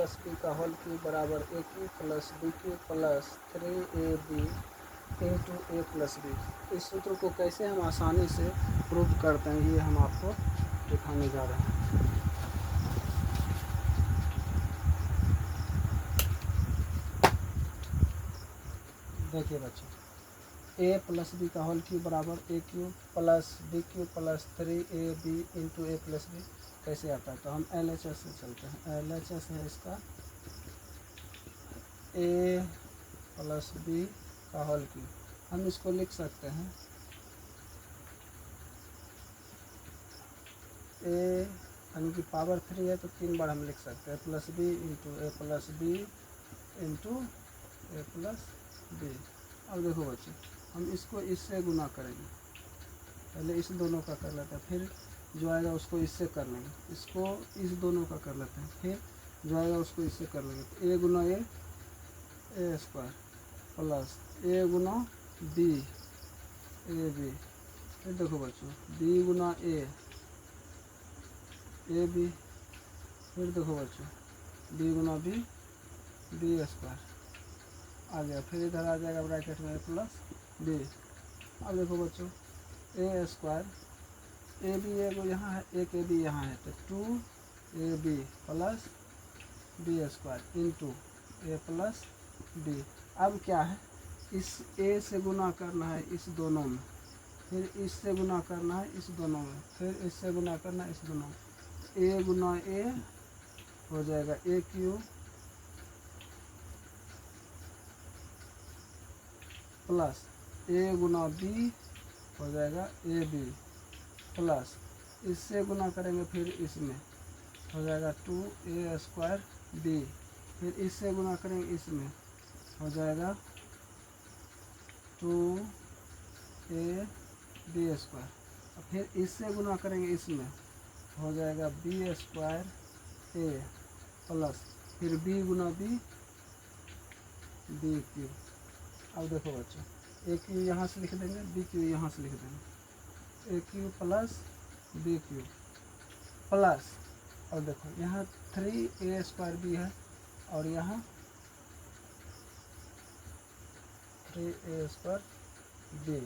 Plus B का whole cube बराबर A cube plus B cube plus 3ab into A plus B. इस सूत्र को कैसे हम आसानी से प्रूव करते हैं ये हम आपको दिखाने जा रहे हैं। देखिए बच्चों, ए प्लस बी का होल क्यूब बराबर A cube plus B cube plus 3ab into A plus B कैसे आता है। तो हम LHS से चलते हैं। LHS है इसका ए प्लस बी का होल क्यूब। हम इसको लिख सकते हैं ए यानी कि पावर 3 है तो 3 बार हम लिख सकते हैं plus B into A plus B into A plus B. अब देखो बच्चों, हम इसको इससे गुना करेंगे। पहले इस दोनों का कर लेते हैं, फिर जो आएगा उसको इससे कर लेंगे, इसको इस दोनों का कर लेते हैं, फिर जो आएगा उसको इससे कर लेंगे। तो ए गुना ए स्क्वायर प्लस ए गुना बी ए बी। फिर देखो बच्चों, बी गुना ए बी। फिर देखो बच्चों, बी गुना बी स्क्वायर आ गया। फिर इधर आ जाएगा ब्रैकेट में प्लस बी। अब देखो बच्चों, ए स्क्वायर ए बी एगो यहाँ है, एक ए बी यहाँ है, तो 2ab plus B square into A plus B. अब क्या है, इस ए से गुना करना है इस दोनों में, फिर इससे गुना करना है इस दोनों में, फिर इससे गुना करना है इस दोनों में। ए गुना ए हो जाएगा ए क्यूब प्लस ए गुना बी हो जाएगा ए बी प्लस इससे गुना करेंगे फिर इसमें हो जाएगा 2a स्क्वायर बी। फिर इससे गुना करेंगे इसमें हो जाएगा 2a बी स्क्वायर। और फिर इससे गुना करेंगे इसमें हो जाएगा बी स्क्वायर ए प्लस फिर बी गुना बी क्यूब। अब देखो बच्चों, ए क्यू यहाँ से लिख देंगे, बी क्यू यहाँ से लिख देंगे, A cube plus B cube plus, और देखो यहाँ 3a स्क्वायर बी है और यहाँ 3a स्क्वायर बी।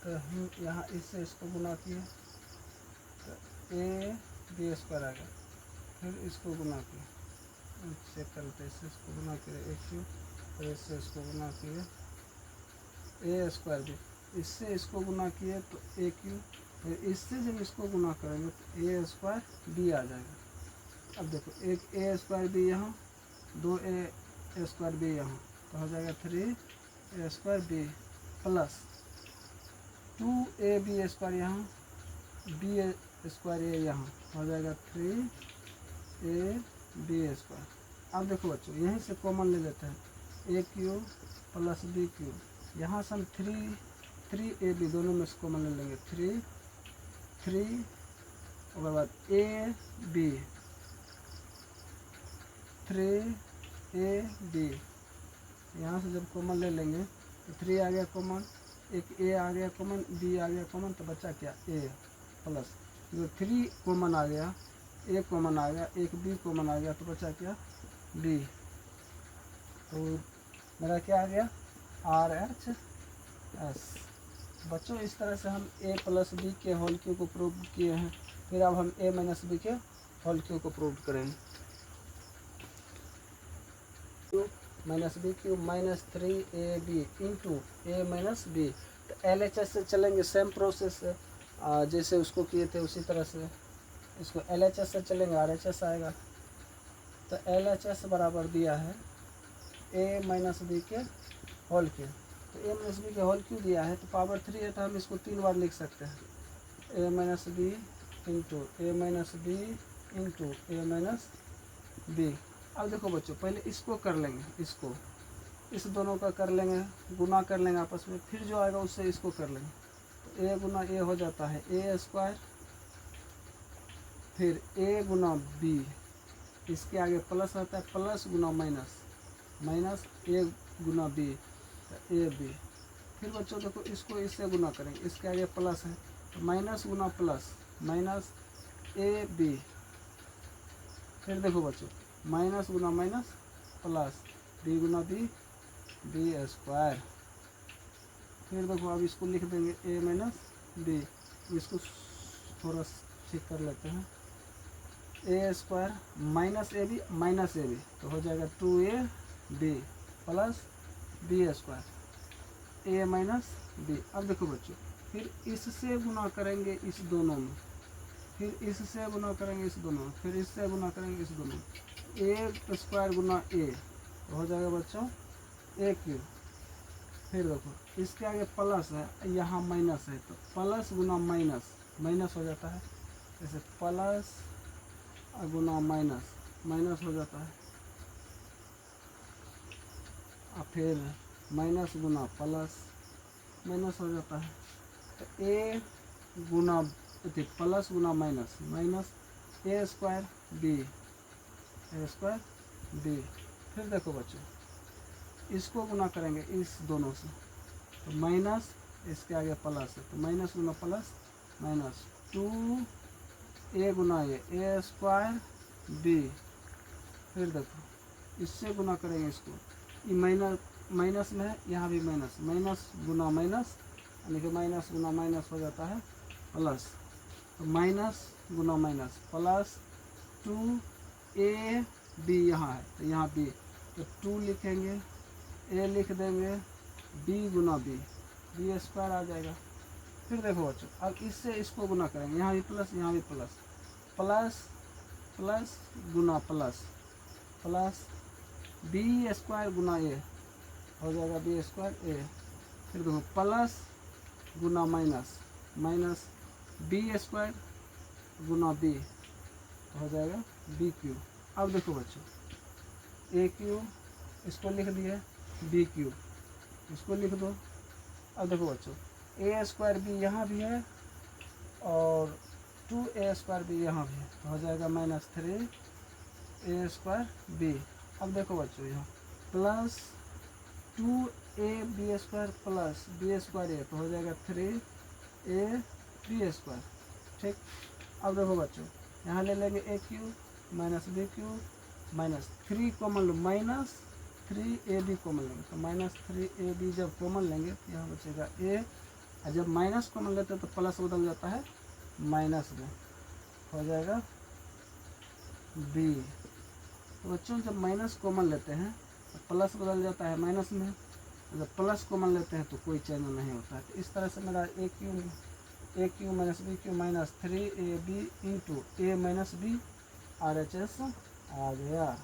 तो हम यहाँ इससे इसको गुना किए तो ए बी स्क्वायर आ गया, फिर इसको गुना किए, चेक करते इससे इसको गुना किए ए क्यू, फिर इससे इसको गुना किए ए स्क्वायर बी, इससे इसको गुना किए तो ए क्यू, फिर इससे जब इसको गुना करेंगे तो ए स्क्वायर बी आ जाएगा। अब देखो, एक ए स्क्वायर बी यहाँ, 2a स्क्वायर बी यहाँ, तो हो जाएगा 3a square B plus 2ab square यहाँ, बी स्क्वायर ए यहाँ, हो जाएगा 3ab स्क्वायर। अब देखो बच्चों, यहीं से कॉमन ले लेते हैं, ए क्यूब प्लस बी क्यूब, यहाँ से हम 3ab दोनों में से कॉमन ले लेंगे, 3 उसके बाद ए बी 3ab, यहाँ से जब कॉमन ले लेंगे तो 3 आ गया कॉमन, एक ए आ गया कॉमन, बी आ गया कॉमन, तो बचा क्या ए प्लस जो 3 कॉमन आ गया, ए कॉमन आ गया, एक बी कॉमन आ गया, तो बचा क्या बी। तो मेरा क्या आ गया RHS। बच्चों, इस तरह से हम a प्लस बी के होल क्यूब को प्रूव किए हैं। फिर अब हम a माइनस बी के होल क्यूब को प्रूव करेंगे। Minus B cube minus 3ab into A minus B. तो LHS से चलेंगे, सेम प्रोसेस से जैसे उसको किए थे उसी तरह से इसको LHS से चलेंगे, RHS आएगा। तो LHS बराबर दिया है a माइनस बी के होल क्यूब। तो a माइनस बी के होल क्यूब दिया है तो पावर 3 है, तो हम इसको 3 बार लिख सकते हैं, a minus B into A minus B into A minus B. अब देखो बच्चों, पहले इसको कर लेंगे, इसको इस दोनों का कर लेंगे, गुना कर लेंगे आपस में, फिर जो आएगा उससे इसको कर लेंगे। तो ए गुना ए हो जाता है ए स्क्वायर, फिर ए गुना बी, इसके आगे प्लस आता है, प्लस गुना माइनस, माइनस ए गुना बी, तो ए बी। फिर बच्चों देखो, इसको इससे गुना करेंगे, इसके आगे प्लस है तो माइनस गुना प्लस, माइनस ए बी। फिर देखो बच्चों, माइनस गुना माइनस प्लस, बी गुना बी, बी स्क्वायर। फिर देखो अब इसको लिख देंगे ए माइनस बी, इसको थोड़ा ठीक कर लेते हैं, ए स्क्वायर माइनस ए बी, तो हो जाएगा 2ab प्लस बी स्क्वायर, ए माइनस बी। अब देखो बच्चों, फिर इससे गुना करेंगे इस दोनों में, फिर इससे गुना करेंगे इस दोनों में, फिर इससे गुना करेंगे इस दोनों में, ए स्क्वायर गुना ए, तो हो जाएगा बच्चों ए क्यूब। फिर देखो इसके आगे प्लस है, यहाँ माइनस है, तो प्लस गुना माइनस, माइनस हो जाता है, जैसे प्लस गुना माइनस, माइनस हो जाता है, और फिर माइनस गुना प्लस, माइनस हो जाता है, तो A Guna plus Guna minus, minus A square B, A square B. फिर देखो बच्चों, इसको गुना करेंगे इस दोनों से, तो माइनस इसके आगे प्लस है, तो माइनस गुना plus minus 2a Guna A square B. फिर देखो इससे गुना करेंगे इसको, ये माइनस माइनस में है, यहाँ भी माइनस, माइनस गुना माइनस, यानी कि माइनस गुना माइनस हो जाता है प्लस, तो माइनस गुना माइनस प्लस 2ab, यहाँ है तो यहाँ b, तो 2 लिखेंगे, a लिख देंगे, b गुना b, बी स्क्वायर आ जाएगा। फिर देखो बच्चों, अब इससे इसको गुना करेंगे, यहाँ भी प्लस, यहाँ भी प्लस, प्लस प्लस गुना प्लस, प्लस बी स्क्वायर गुना ए, हो जाएगा बी स्क्वायर ए। फिर देखो प्लस गुना माइनस, माइनस बी स्क्वायर गुना बी, हो जाएगा बी क्यूब। अब देखो बच्चों, ए क्यूब इसको लिख दिए, बी क्यूब इसको लिख दो। अब देखो बच्चों, ए स्क्वायर बी यहाँ भी है और 2a स्क्वायर बी यहाँ भी है, तो हो जाएगा -3a स्क्वायर बी। अब देखो बच्चों, यहाँ plus 2ab square plus B square A, तो हो जाएगा 3ab स्क्वायर। ठीक, अब देखो बच्चों, यहाँ ले लेंगे A cube minus B cube, minus 3 common लो, माइनस 3ab कॉमन लेंगे, तो -3ab जब कॉमन लेंगे तो यहाँ बचेगा a, और जब माइनस कॉमन लेते हैं तो प्लस बदल जाता है माइनस में, हो जाएगा b। तो बच्चों जब माइनस कॉमन लेते हैं तो प्लस बदल जाता है माइनस में, जब प्लस कॉमन लेते हैं तो कोई चेंज नहीं होता है। तो इस तरह से मेरा A cube minus B cube minus 3ab into A minus B RHS आ गया।